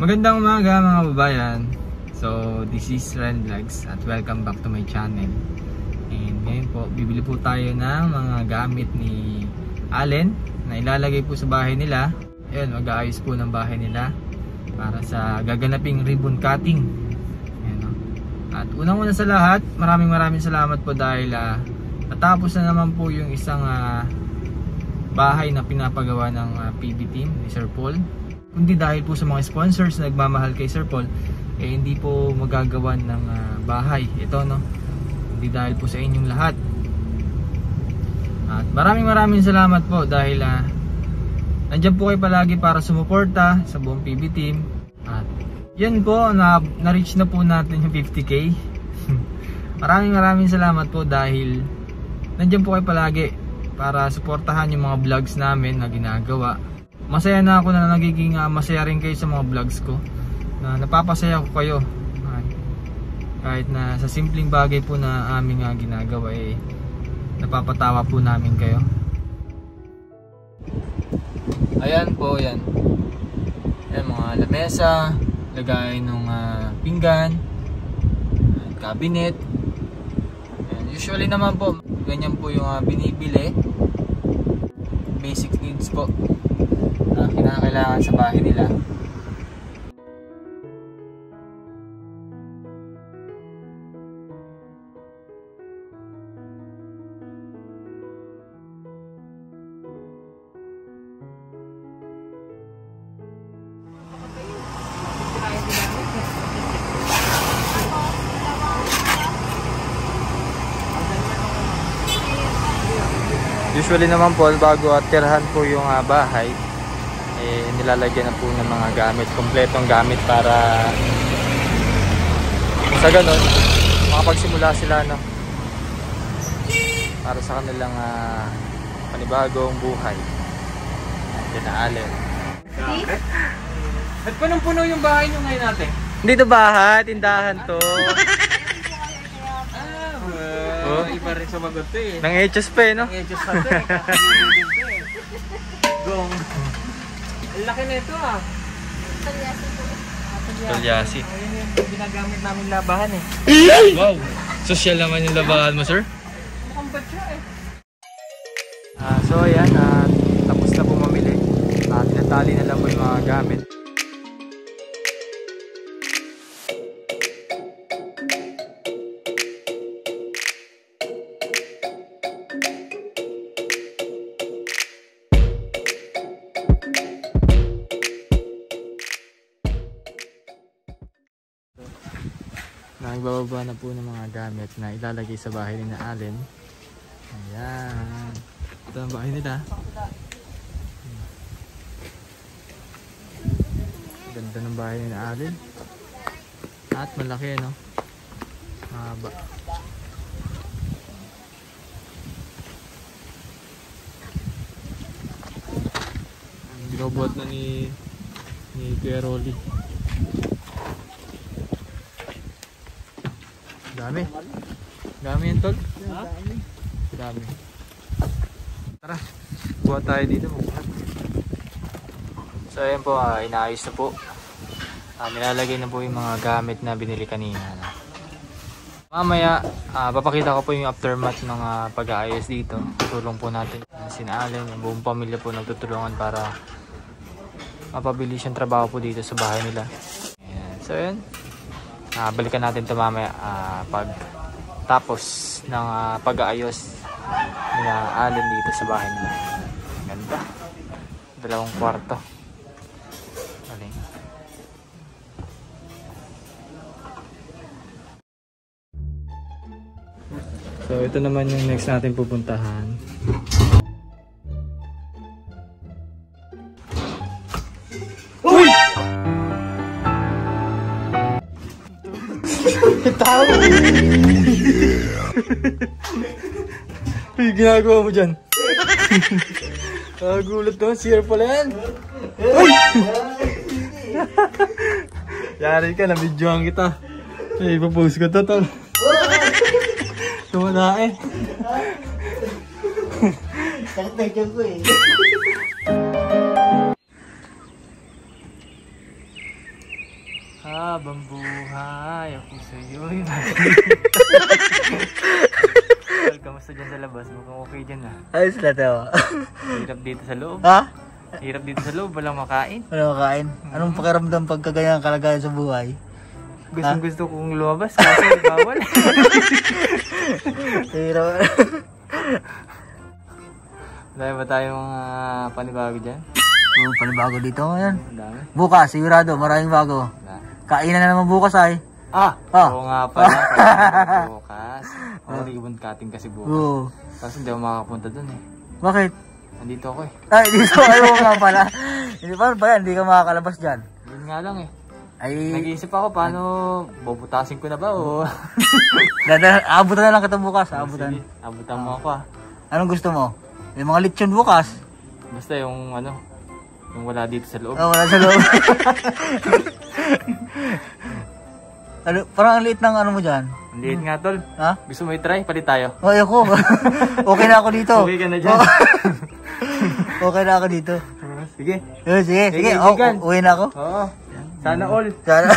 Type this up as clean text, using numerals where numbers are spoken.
Magandang umaga mga babayan. So this is Ren Vlogs at welcome back to my channel. And ngayon po, bibili po tayo ng mga gamit ni Allen na ilalagay po sa bahay nila. Ayan, mag-aayos po ng bahay nila para sa gaganaping ribbon cutting. Ayan, no? At unang-una sa lahat, maraming salamat po dahil natapos na naman po yung isang bahay na pinapagawa ng PB team ni Sir Paul. Kundi dahil po sa mga sponsors na nagmamahal kay Sir Paul, hindi po magagawan ng bahay ito, no? Hindi dahil po sa inyong lahat. At maraming salamat po dahil nandiyan po kayo palagi para sumuporta sa buong PB team. At yan po, na-reach na po natin yung 50k. maraming salamat po dahil nandiyan po kayo palagi para suportahan yung mga vlogs namin na ginagawa. Masaya na ako na nagiging masaya rin kayo sa mga vlogs ko, na napapasaya ko kayo kahit na sa simpleng bagay po na aming ginagawa, napapatawa po namin kayo. Ayan po, yan mga lamesa, lagay ng pinggan, cabinet. Ayan, usually naman po ganyan po yung binibili, basic needs po na kinakailangan sa bahay nila. Usually naman po, bago tirahan po yung bahay, nilalagyan na po ng mga gamit, kompletong gamit para sa ganun makapagsimula sila, no? Para sa kanilang panibagong buhay. Yan na Allen. At punong-puno yung bahay nyo ngayon natin? Hindi to bahay, tindahan to. Iba rin sumagot to eh. Nang HS pa no? Nang HS pa to eh. Gong. Ang laki na ito Talyasi po. Talyasi. Ayun yung ginagamit namin labahan eh. Wow! Social naman yung labahan mo, sir? Mukhang batya eh. So ayan, tapos na po mamili. Tinatali na lang po yung mga gamit. Nagbababa na po ng mga gamit na ilalagay sa bahay ni Allen. Ayan. Ito ang bahay nila. Ganda ng bahay ni Allen. At malaki, no? Mahaba. Binubuhat na ni Kuya Rolly. Dami yan, tol. Dami. Tara, buhat tayo dito. So ayan po, inaayos na po. Nilalagay na po yung mga gamit na binili kanina. Mamaya, papakita ko po yung aftermath ng pag-aayos dito. Tulong po natin si Allen, yung buong pamilya po nagtutulungan para mapabilis yung trabaho po dito sa bahay nila. Ayan. So ayan, balikan natin ito mamaya pag tapos ng pag-aayos ni Allen dito sa bahay nila. Ganda. 2 kwarto. Galing. So ito naman yung next natin pupuntahan. Uy! Tao! Uy, ginagawa mo dyan? Gulat naman, CR pala yan. Uy! Yari ka, nabidyohan kita. Ipapost ko to, tol. Tumana eh. Sakit na dyan ko eh. habang buhay, ako sa'yo'y Tol, kamusta dyan sa labas? Mukhang okay dyan ah. Ayos na to. Hirap dito sa loob. Ha? Hirap dito sa loob, walang makain. Ano makain? Anong pakiramdam pagka ganyan kalagayan sa buhay? Gusto kong lumabas kasi bawal. Hirap. Dahil ba tayong panibago dyan? Panibago dito ngayon. Ang dami. Bukas, sigurado, maraming bago. Kainan na naman bukas ay. Oo nga pala. Kaya bukas. Ibon cutting kasi bukas. Oo. Tapos hindi ako makakapunta dun eh. Bakit? Nandito ako eh. Ay, dito ayaw nga pala. Hindi pa ba yan? Hindi ka makakalabas dyan. Yun nga lang eh. Ay, Nag-iisip ako paano bubutasin ko na ba o... abutan na lang kita bukas. Abutan. Sige, abutan mo ako ah. Anong gusto mo? May mga lechon bukas. Basta yung ano, yung wala dito sa loob. Wala sa loob. Ano, parang ang liit ng ano mo dyan. Ang liit nga tol. Ha? Gusto mo i-try? Palit tayo. Ay, ako. Okay na ako dito. Okay ka na dyan. Okay na ako dito. Sige. Sige. Kaibigan. Uwi na ako. Oo. Sana all. Sana.